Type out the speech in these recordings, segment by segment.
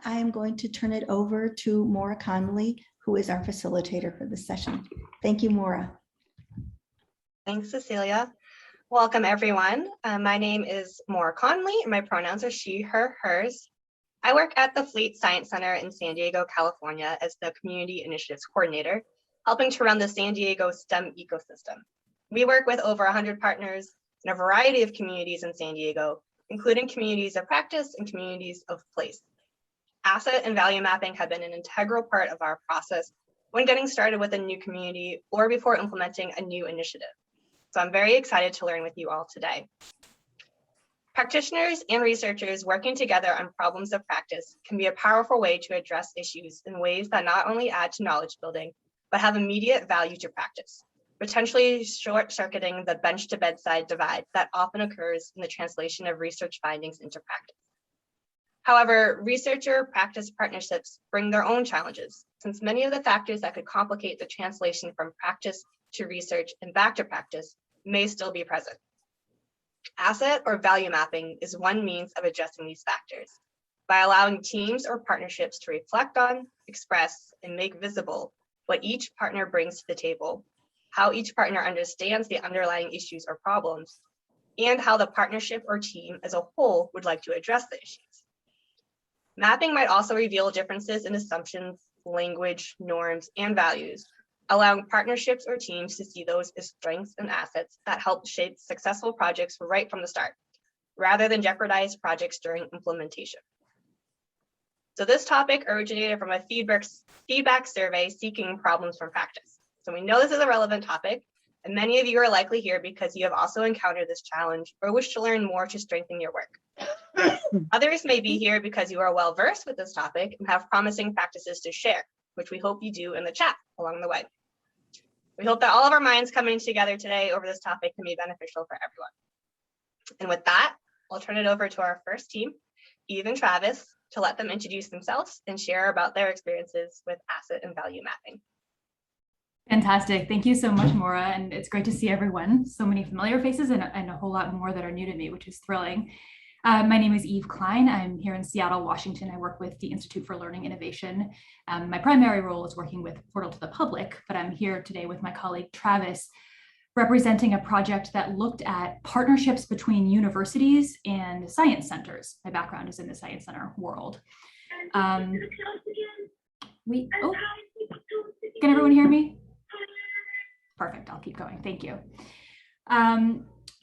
that, I am going to turn it over to Maura Connolly, who is our facilitator for this session. Thank you, Maura. Thanks, Cecilia. Welcome, everyone. My name is Maura Connolly, and my pronouns are she, her, hers. I work at the Fleet Science Center in San Diego, California as the Community Initiatives Coordinator, helping to run the San Diego STEM ecosystem. We work with over 100 partners in a variety of communities in San Diego, including communities of practice and communities of place. Asset and value mapping have been an integral part of our process when getting started with a new community or before implementing a new initiative. So I'm very excited to learn with you all today. Practitioners and researchers working together on problems of practice can be a powerful way to address issues in ways that not only add to knowledge building, but have immediate value to practice, potentially short-circuiting the bench-to-bedside divide that often occurs in the translation of research findings into practice. However, researcher-practice partnerships bring their own challenges, since many of the factors that could complicate the translation from practice to research and back to practice may still be present. Asset or value mapping is one means of addressing these factors by allowing teams or partnerships to reflect on, express, and make visible what each partner brings to the table, how each partner understands the underlying issues or problems, and how the partnership or team as a whole would like to address the issues. Mapping might also reveal differences in assumptions, language, norms, and values, allowing partnerships or teams to see those as strengths and assets that help shape successful projects right from the start, rather than jeopardize projects during implementation. So this topic originated from a feedback survey seeking problems from practice. So we know this is a relevant topic, and many of you are likely here because you have also encountered this challenge or wish to learn more to strengthen your work. Others may be here because you are well versed with this topic and have promising practices to share, which we hope you do in the chat along the way. We hope that all of our minds coming together today over this topic can be beneficial for everyone. And with that, I'll turn it over to our first team, Eve and Travis, to let them introduce themselves and share about their experiences with asset and value mapping. Fantastic. Thank you so much, Maura. And it's great to see everyone. So many familiar faces and a whole lot more that are new to me, which is thrilling. My name is Eve Klein. I'm here in Seattle, Washington. I work with the Institute for Learning Innovation. My primary role is working with Portal to the Public, but I'm here today with my colleague Travis, representing a project that looked at partnerships between universities and science centers. My background is in the science center world. Can everyone hear me? Perfect, I'll keep going, thank you.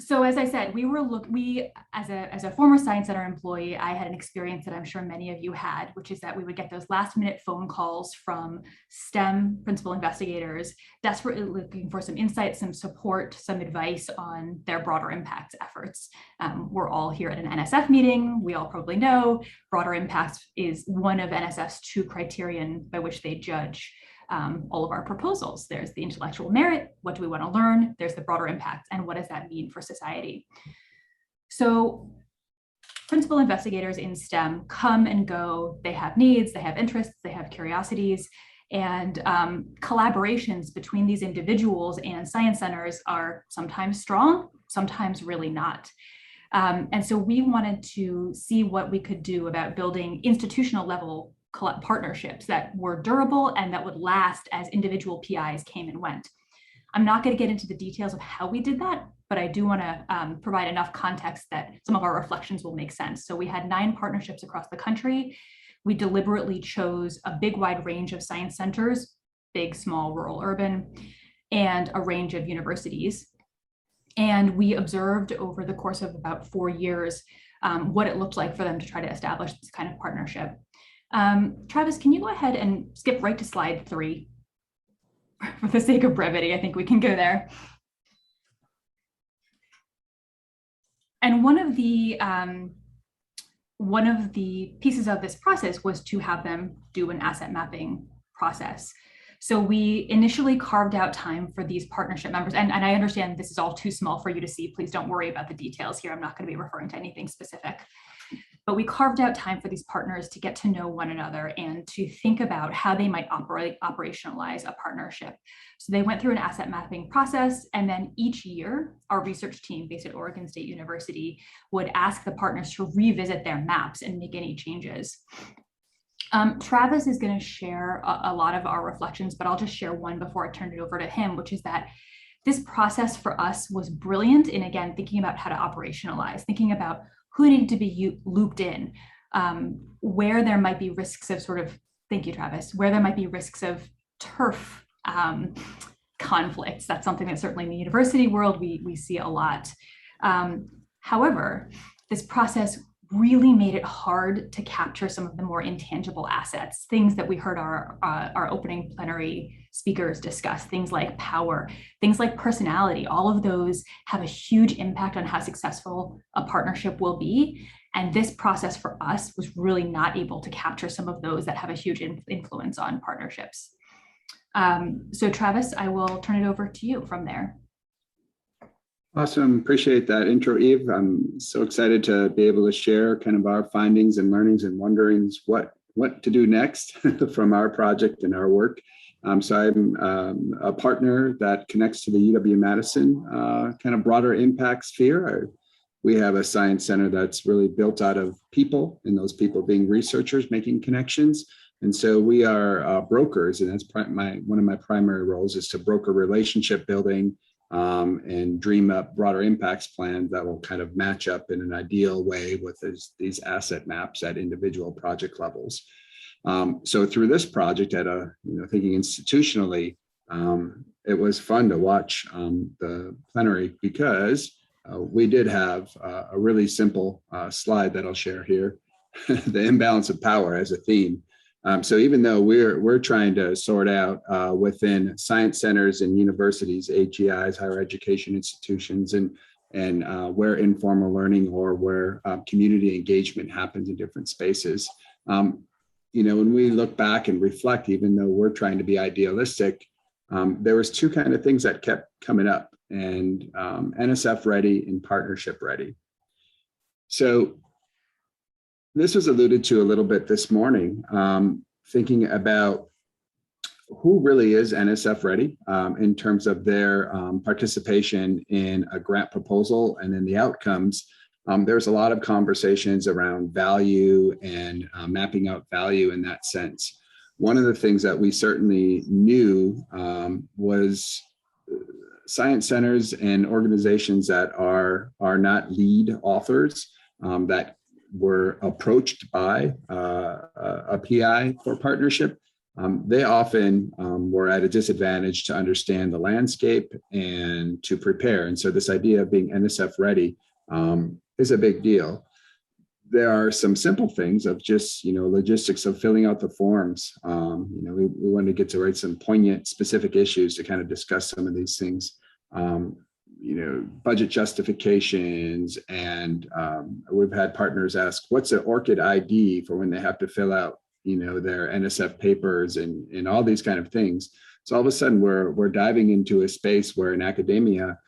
So as I said, as a former Science Center employee, I had an experience that I'm sure many of you had, which is that we would get those last minute phone calls from STEM principal investigators, desperately looking for some insight, some support, some advice on their broader impact efforts. We're all here at an NSF meeting. We all probably know broader impact is one of NSF's 2 criterion by which they judge all of our proposals. There's the intellectual merit, what do we want to learn? There's the broader impact, and what does that mean for society? So principal investigators in STEM come and go. They have needs, they have interests, they have curiosities, and collaborations between these individuals and science centers are sometimes strong, sometimes really not. And so we wanted to see what we could do about building institutional level partnerships that were durable and that would last as individual PIs came and went. I'm not going to get into the details of how we did that, but I do want to provide enough context that some of our reflections will make sense. So we had 9 partnerships across the country. We deliberately chose a big wide range of science centers, big, small, rural, urban, and a range of universities. And we observed over the course of about 4 years what it looked like for them to try to establish this kind of partnership. Travis, can you go ahead and skip right to slide 3? For the sake of brevity, I think we can go there. And one of the pieces of this process was to have them do an asset mapping process. So we initially carved out time for these partnership members, and I understand this is all too small for you to see. Please don't worry about the details here. I'm not going to be referring to anything specific. But we carved out time for these partners to get to know one another and to think about how they might operationalize a partnership. So they went through an asset mapping process, and then each year, our research team based at Oregon State University would ask the partners to revisit their maps and make any changes. Travis is going to share a lot of our reflections, but I'll just share one before I turn it over to him, which is that this process for us was brilliant in, again, thinking about how to operationalize, thinking about who needed to be looped in, where there might be risks of sort of, thank you, Travis, where there might be risks of turf conflicts. That's something that certainly in the university world, we see a lot. However, this process really made it hard to capture some of the more intangible assets, things that we heard our opening plenary speakers discuss, things like power, things like personality. All of those have a huge impact on how successful a partnership will be. And this process for us was really not able to capture some of those that have a huge influence on partnerships. So Travis, I will turn it over to you from there. Awesome. Appreciate that intro, Eve. I'm so excited to be able to share kind of our findings and learnings and wonderings what to do next from our project and our work. So I'm a partner that connects to the UW-Madison kind of broader impact sphere. We have a science center that's really built out of people, and those people being researchers making connections. And so we are brokers, and that's one of my primary roles is to broker relationship building and dream up broader impacts plans that will kind of match up in an ideal way with these asset maps at individual project levels. So through this project thinking institutionally, it was fun to watch the plenary because we did have a really simple slide that I'll share here, the imbalance of power as a theme. So even though we're trying to sort out within science centers and universities, AGIs, higher education institutions, and where informal learning or where community engagement happens in different spaces. When we look back and reflect, even though we're trying to be idealistic, there was two kind of things that kept coming up, and NSF ready and partnership ready. So this was alluded to a little bit this morning, thinking about who really is NSF ready in terms of their participation in a grant proposal and then the outcomes. There's a lot of conversations around value and mapping out value in that sense. One of the things that we certainly knew was science centers and organizations that are not lead authors that were approached by a PI for partnership. They often were at a disadvantage to understand the landscape and to prepare. And so this idea of being NSF ready is a big deal. There are some simple things of just, logistics of filling out the forms. We wanted to get to write some poignant, specific issues to kind of discuss some of these things. Budget justifications, and we've had partners ask, what's an ORCID ID for when they have to fill out, their NSF papers and all these kind of things. So all of a sudden we're diving into a space where in academia,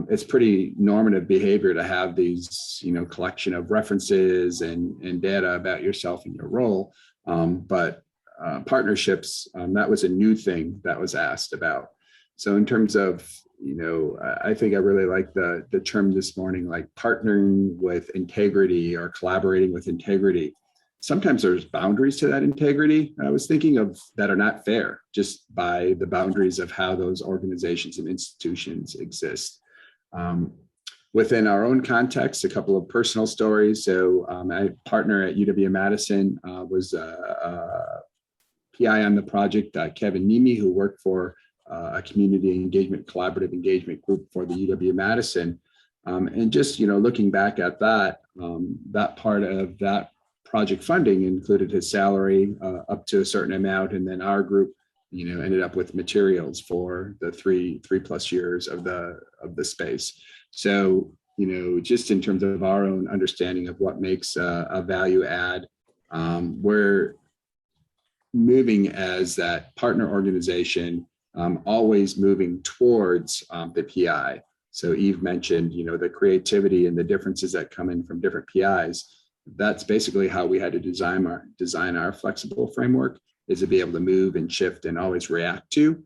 it's pretty normative behavior to have these, collection of references and data about yourself and your role. But partnerships, that was a new thing that was asked about. So in terms of, I think I really like the term this morning, like partnering with integrity or collaborating with integrity. Sometimes there's boundaries to that integrity. I was thinking of that are not fair just by the boundaries of how those organizations and institutions exist. Within our own context, a couple of personal stories. So my partner at UW-Madison was a PI on the project, Kevin Nemi, who worked for a community engagement, collaborative engagement group for the UW-Madison. And just, looking back at that, that part of that project funding included his salary up to a certain amount. And then our group, ended up with materials for the three plus years of the space. So, just in terms of our own understanding of what makes a value add, we're moving as that partner organization, always moving towards the PI. So Eve mentioned, the creativity and the differences that come in from different PIs. That's basically how we had to design our flexible framework, is to be able to move and shift and always react to.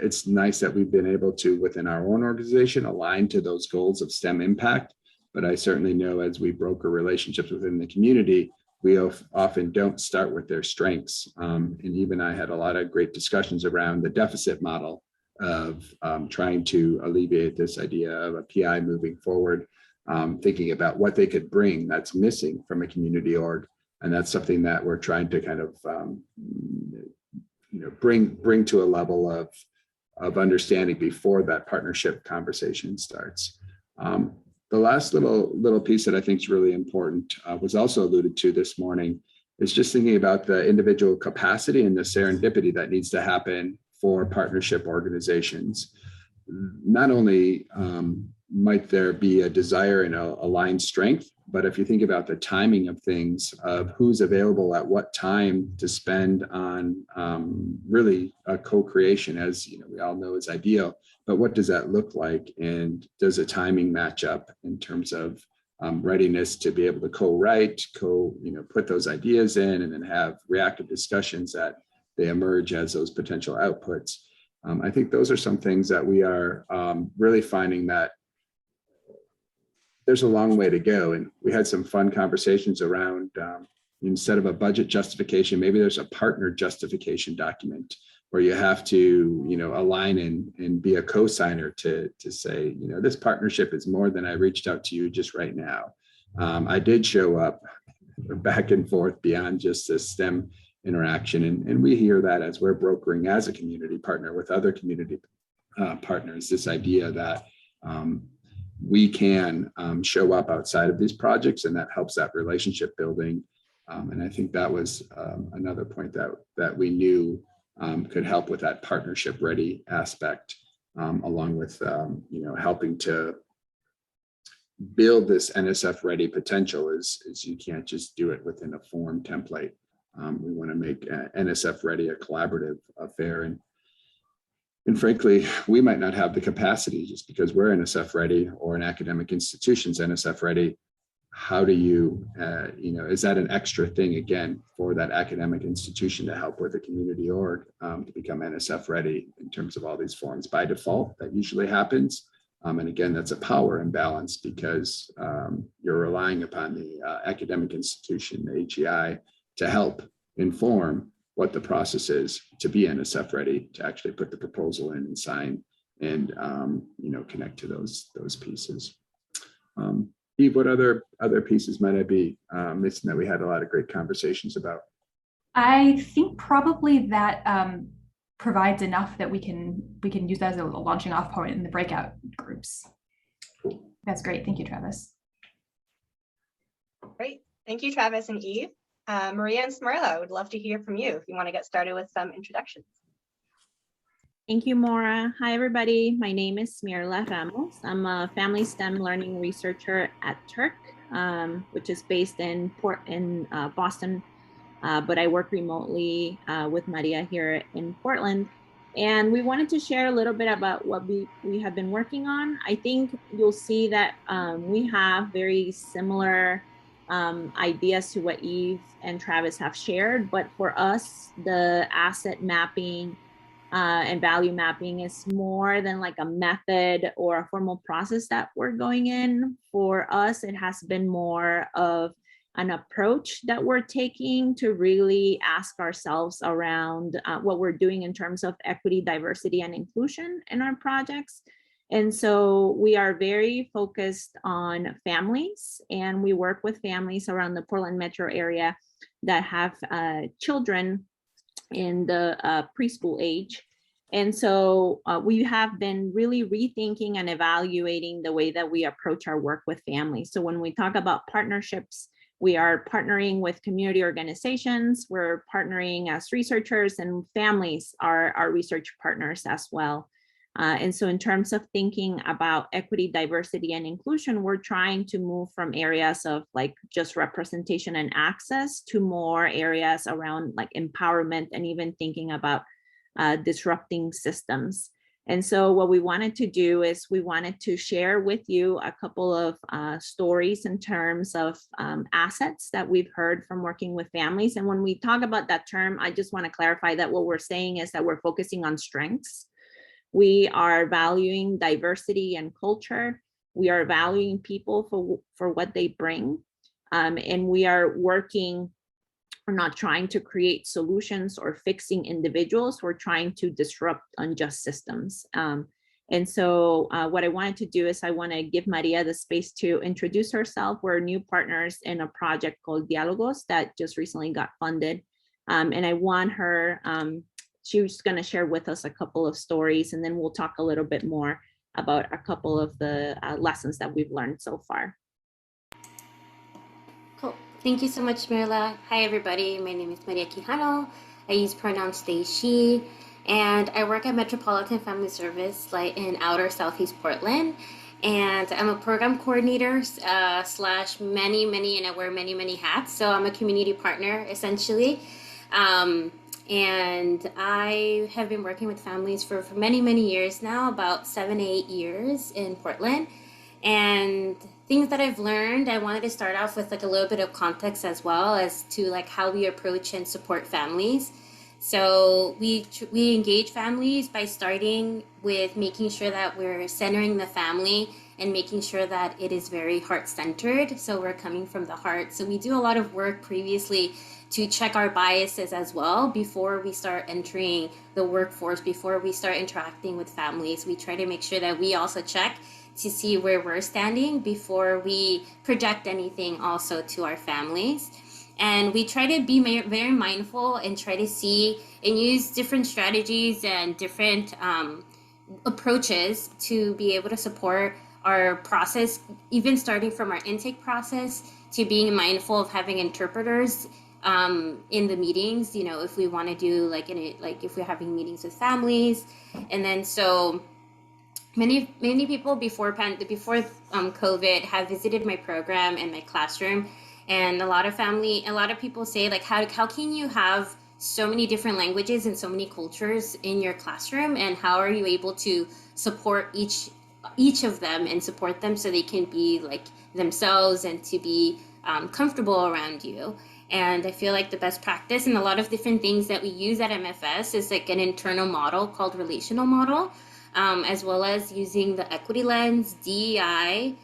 It's nice that we've been able to, within our own organization, align to those goals of STEM impact. But I certainly know as we broker relationships within the community, we often don't start with their strengths. And even I had a lot of great discussions around the deficit model of trying to alleviate this idea of a PI moving forward, thinking about what they could bring that's missing from a community org. And that's something that we're trying to kind of bring to a level of understanding before that partnership conversation starts. The last little piece that I think is really important was also alluded to this morning is just thinking about the individual capacity and the serendipity that needs to happen for partnership organizations. Not only might there be a desire and a aligned strength, but if you think about the timing of things, of who's available at what time to spend on really a co-creation, as we all know is ideal, but what does that look like? And does the timing match up in terms of readiness to be able to co-write, put those ideas in, and then have reactive discussions that they emerge as those potential outputs. I think those are some things that we are really finding that there's a long way to go. And we had some fun conversations around instead of a budget justification, maybe there's a partner justification document where you have to, align and be a co-signer to say, this partnership is more than I reached out to you just right now. I did show up back and forth beyond just this STEM interaction. And we hear that as we're brokering as a community partner with other community partners, this idea that we can show up outside of these projects, and that helps that relationship building. And I think that was another point that we knew could help with that partnership ready aspect, along with helping to build this NSF ready potential is you can't just do it within a form template. We want to make NSF ready a collaborative affair. And frankly, we might not have the capacity just because we're NSF ready or an academic institution's NSF ready. How do you, is that an extra thing again for that academic institution to help with a community org to become NSF ready in terms of all these forms by default? That usually happens. And again, that's a power imbalance because you're relying upon the academic institution, the HEI, to help inform what the process is to be NSF ready, to actually put the proposal in and sign and connect to those pieces. Eve, what other pieces might I be missing that we had a lot of great conversations about? I think probably that provides enough that we can use that as a launching off point in the breakout groups. Cool. That's great. Thank you, Travis. Great. Thank you, Travis and Eve. Maria and Smirla, I would love to hear from you if you want to get started with some introductions. Thank you, Maura. Hi, everybody. My name is Smirla Ramos. I'm a family STEM learning researcher at Turk, which is based in Boston, but I work remotely with Maria here in Portland. And we wanted to share a little bit about what we have been working on. I think you'll see that we have very similar ideas to what Eve and Travis have shared, but for us, the asset mapping and value mapping is more than like a method or a formal process that we're going in. For us, it has been more of an approach that we're taking to really ask ourselves around what we're doing in terms of equity, diversity, and inclusion in our projects. And so we are very focused on families, and we work with families around the Portland metro area that have children in the preschool age. And so we have been really rethinking and evaluating the way that we approach our work with families. So when we talk about partnerships, we are partnering with community organizations, we're partnering as researchers, and families are our research partners as well. And so in terms of thinking about equity, diversity, and inclusion, we're trying to move from areas of like just representation and access to more areas around like empowerment and even thinking about disrupting systems. And so what we wanted to do is we wanted to share with you a couple of stories in terms of assets that we've heard from working with families. And when we talk about that term, I just want to clarify that what we're saying is that we're focusing on strengths. We are valuing diversity and culture. We are valuing people for what they bring. And we are working, we're not trying to create solutions or fixing individuals. We're trying to disrupt unjust systems. And so what I wanted to do is I want to give Maria the space to introduce herself. We're new partners in a project called Dialogos that just recently got funded. And I want her, she's going to share with us a couple of stories, and then we'll talk a little bit more about a couple of the lessons that we've learned so far. Cool. Thank you so much, Mirla. Hi, everybody. My name is Maria Quijano. I use pronouns they, she, and I work at Metropolitan Family Service like in outer Southeast Portland. And I'm a program coordinator slash many, and I wear many hats. So I'm a community partner, essentially. And I have been working with families for many years now, about 7 to 8 years in Portland. And things that I've learned, I wanted to start off with like a little bit of context as well as to like how we approach and support families. So we engage families by starting with making sure that we're centering the family and making sure that it is very heart-centered. So we're coming from the heart. So we do a lot of work previously to check our biases as well before we start entering the workforce, before we start interacting with families. We try to make sure that we also check to see where we're standing before we project anything also to our families. And we try to be very mindful and try to see and use different strategies and different approaches to be able to support our process, even starting from our intake process to being mindful of having interpreters in the meetings, you know, if we want to do like if we're having meetings with families. And then so many people before COVID have visited my program and my classroom. And a lot of people say like, how can you have so many different languages and so many cultures in your classroom, and how are you able to support each of them and support them so they can be like themselves and to be comfortable around you? And I feel like the best practice and a lot of different things that we use at MFS is like an internal model called relational model, as well as using the equity lens, DEI.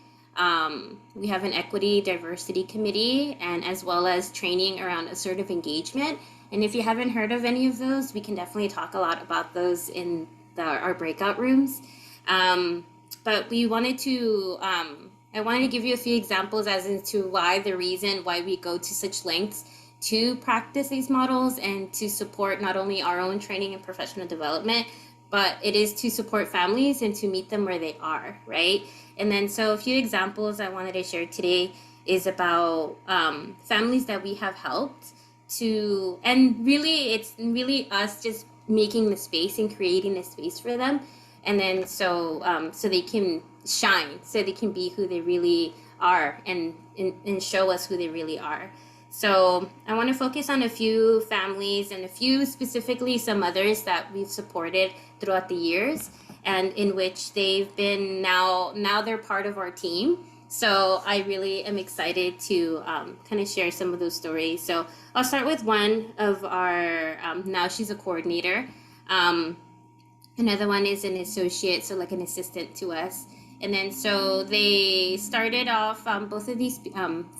We have an equity diversity committee, and as well as training around assertive engagement. And if you haven't heard of any of those, we can definitely talk a lot about those in our breakout rooms. But we wanted to, I wanted to give you a few examples as into why we go to such lengths to practice these models and to support not only our own training and professional development, but it is to support families and to meet them where they are, right? And then so a few examples I wanted to share today is about families that we have helped to, and really it's really us just making the space and creating the space for them. And then so they can shine, so they can be who they really are and show us who they really are. So I want to focus on a few families and a few specifically some others that we've supported throughout the years and in which they've been now they're part of our team. So I really am excited to kind of share some of those stories. So I'll start with one of our, now she's a coordinator. Another one is an associate, so like an assistant to us. And then so they started off, both of these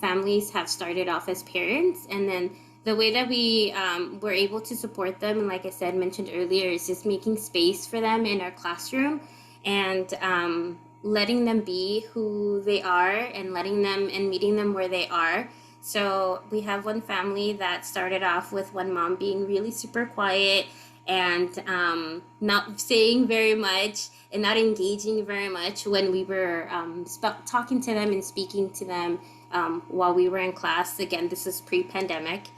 families have started off as parents. And then the way that we were able to support them, and like I said, mentioned earlier, is just making space for them in our classroom and letting them be who they are and letting them and meeting them where they are. So we have one family that started off with one mom being really super quiet and not saying very much and not engaging very much when we were talking to them and speaking to them while we were in class. Again, this is pre-pandemic.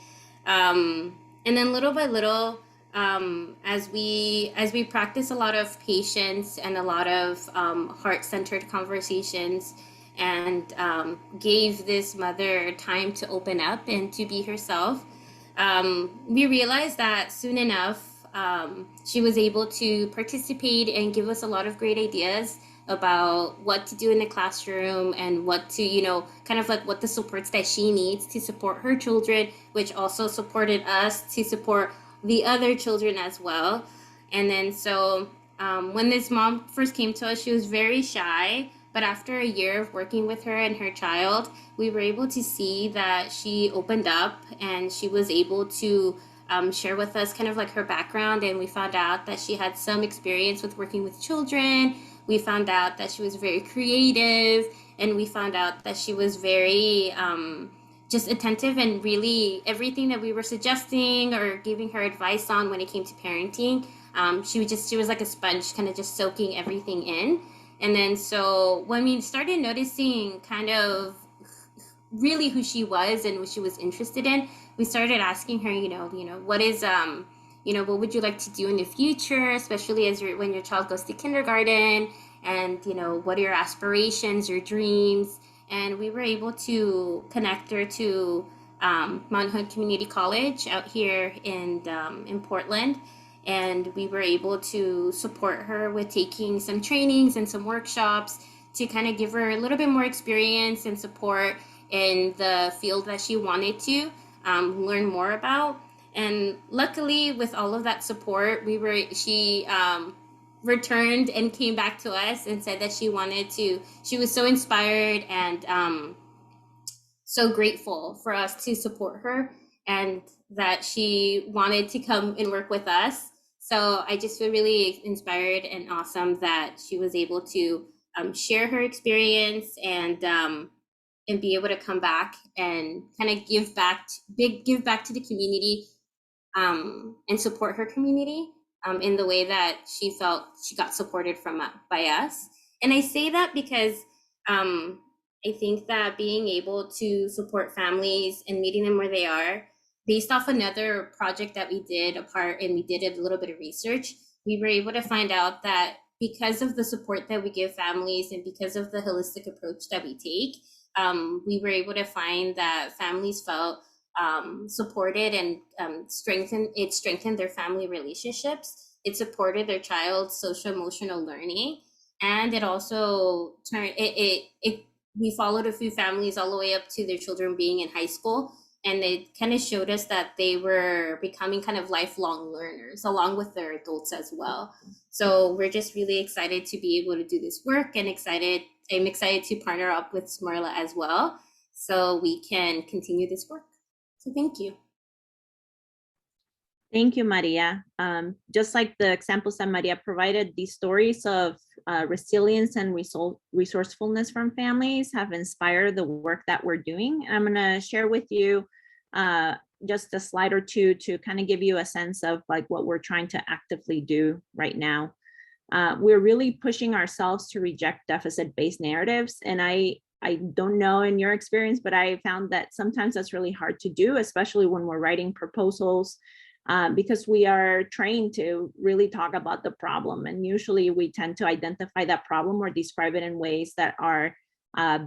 And then little by little, as we practice a lot of patience and a lot of heart-centered conversations and gave this mother time to open up and to be herself, we realized that soon enough, she was able to participate and give us a lot of great ideas about what to do in the classroom and what to, kind of like what the supports that she needs to support her children, which also supported us to support the other children as well. And then so when this mom first came to us, she was very shy. But after a year of working with her and her child, we were able to see that she opened up and she was able to share with us kind of like her background. And we found out that she had some experience with working with children. We found out that she was very creative, and we found out that she was very just attentive, and really everything that we were suggesting or giving her advice on when it came to parenting, she was like a sponge, kind of just soaking everything in. And then so when we started noticing kind of really who she was and what she was interested in, we started asking her, what is what would you like to do in the future, especially when your child goes to kindergarten, and what are your aspirations, your dreams. And we were able to connect her to Mount Hood Community College out here in Portland. And we were able to support her with taking some trainings and some workshops to kind of give her a little bit more experience and support in the field that she wanted to learn more about. And luckily, with all of that support, she returned and came back to us and said that she was so inspired and so grateful for us to support her, and that she wanted to come and work with us. So I just feel really inspired and awesome that she was able to share her experience and be able to come back and kind of give back to the community and support her community in the way that she felt she got supported by us. And I say that because I think that being able to support families and meeting them where they are, based off another project that we did apart, and we did a little bit of research, we were able to find out that because of the support that we give families and because of the holistic approach that we take, we were able to find that families felt supported and strengthened their family relationships. It supported their child's social emotional learning, and it also we followed a few families all the way up to their children being in high school, and it kind of showed us that they were becoming kind of lifelong learners along with their adults as well. So we're just really excited to be able to do this work, and I'm excited to partner up with Smarla as well so we can continue this work. So thank you. Thank you, Maria. Just like the examples that Maria provided, these stories of resilience and resourcefulness from families have inspired the work that we're doing. I'm going to share with you just a slide or two to kind of give you a sense of like what we're trying to actively do right now. We're really pushing ourselves to reject deficit-based narratives. And I don't know in your experience, but I found that sometimes that's really hard to do, especially when we're writing proposals, because we are trained to really talk about the problem. And usually we tend to identify that problem or describe it in ways that are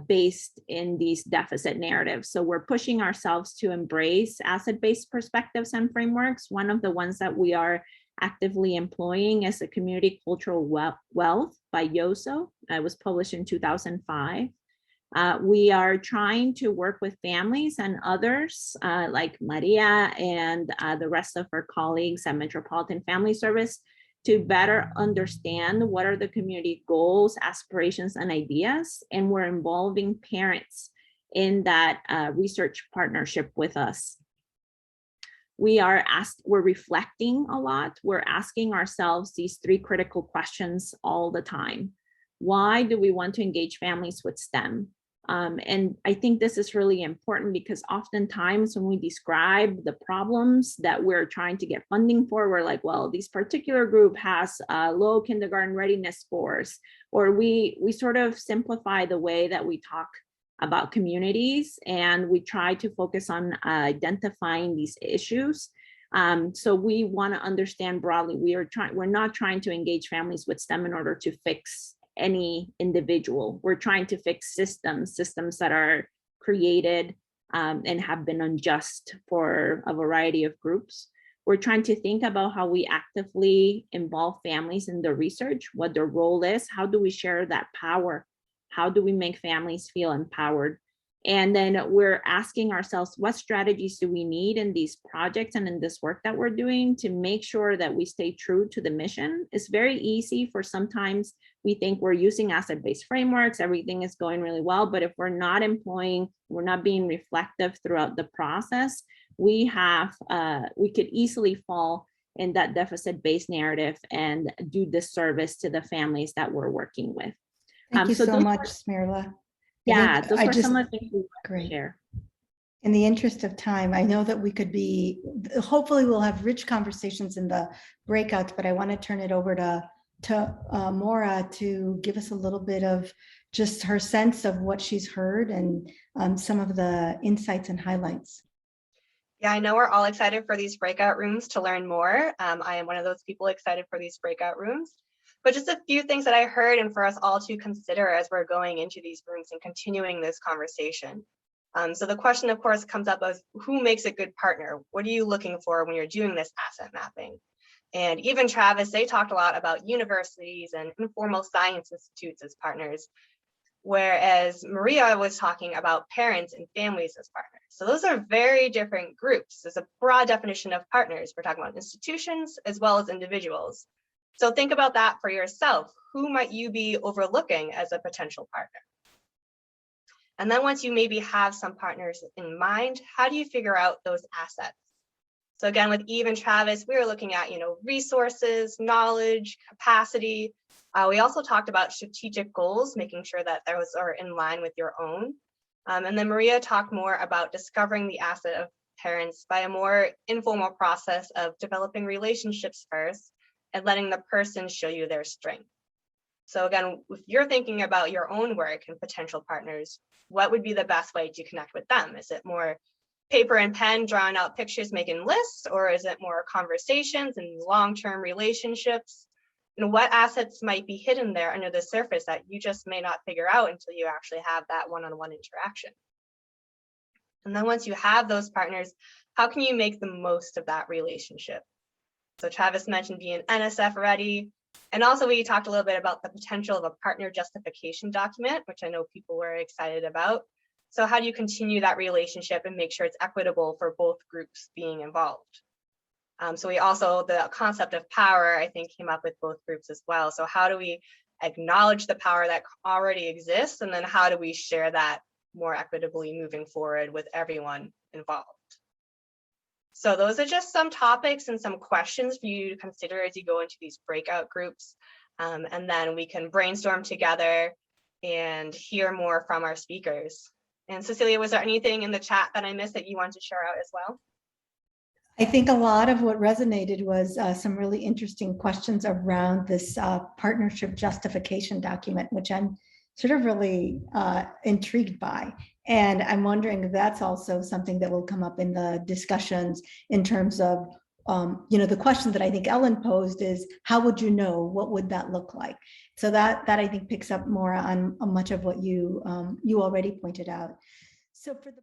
based in these deficit narratives. So we're pushing ourselves to embrace asset-based perspectives and frameworks. One of the ones that we are actively employing is the Community Cultural Wealth by Yoso. It was published in 2005. We are trying to work with families and others like Maria and the rest of her colleagues at Metropolitan Family Service to better understand what are the community goals, aspirations, and ideas. And we're involving parents in that research partnership with us. We're reflecting a lot. We're asking ourselves these three critical questions all the time. Why do we want to engage families with STEM? And I think this is really important because oftentimes when we describe the problems that we're trying to get funding for, we're like, well, this particular group has low kindergarten readiness scores, or we sort of simplify the way that we talk about communities, and we try to focus on identifying these issues. So we want to understand broadly, we're not trying to engage families with STEM in order to fix any individual. We're trying to fix systems that are created and have been unjust for a variety of groups. We're trying to think about how we actively involve families in the research, what their role is, how do we share that power, how do we make families feel empowered? And then we're asking ourselves, what strategies do we need in these projects and in this work that we're doing to make sure that we stay true to the mission? It's very easy for sometimes we think we're using asset-based frameworks, everything is going really well, but if we're not employing, we're not being reflective throughout the process, we could easily fall in that deficit-based narrative and do disservice to the families that we're working with. Thank you so those much, were- Smirla. Yeah, those were some of the things we wanted to Great. share. In the interest of time, I know that we could be, hopefully we'll have rich conversations in the breakouts, but I want to turn it over to Maura to give us a little bit of just her sense of what she's heard and some of the insights and highlights. Yeah, I know we're all excited for these breakout rooms to learn more. I am one of those people excited for these breakout rooms. But just a few things that I heard and for us all to consider as we're going into these rooms and continuing this conversation. So the question, of course, comes up as who makes a good partner? What are you looking for when you're doing this asset mapping? And even Travis, they talked a lot about universities and informal science institutes as partners, whereas Maria was talking about parents and families as partners. So those are very different groups. There's a broad definition of partners. We're talking about institutions as well as individuals. So think about that for yourself. Who might you be overlooking as a potential partner? And then once you maybe have some partners in mind, how do you figure out those assets? So again, with Eve and Travis, we were looking at, resources, knowledge, capacity. We also talked about strategic goals, making sure that those are in line with your own. And then Maria talked more about discovering the asset of parents by a more informal process of developing relationships first and letting the person show you their strength. So again, if you're thinking about your own work and potential partners, what would be the best way to connect with them? Is it more paper and pen, drawing out pictures, making lists, or is it more conversations and long-term relationships? And what assets might be hidden there under the surface that you just may not figure out until you actually have that one-on-one interaction? And then once you have those partners, how can you make the most of that relationship? So Travis mentioned being NSF ready. And also we talked a little bit about the potential of a partner justification document, which I know people were excited about. So how do you continue that relationship and make sure it's equitable for both groups being involved? So we also, the concept of power, I think, came up with both groups as well. So how do we acknowledge the power that already exists? And then how do we share that more equitably moving forward with everyone involved? So those are just some topics and some questions for you to consider as you go into these breakout groups. And then we can brainstorm together and hear more from our speakers. And Cecilia, was there anything in the chat that I missed that you wanted to share out as well? I think a lot of what resonated was some really interesting questions around this partnership justification document, which I'm sort of really intrigued by. And I'm wondering if that's also something that will come up in the discussions in terms of, the question that I think Ellen posed is, how would you know? What would that look like? So that I think picks up more on much of what you already pointed out. So for the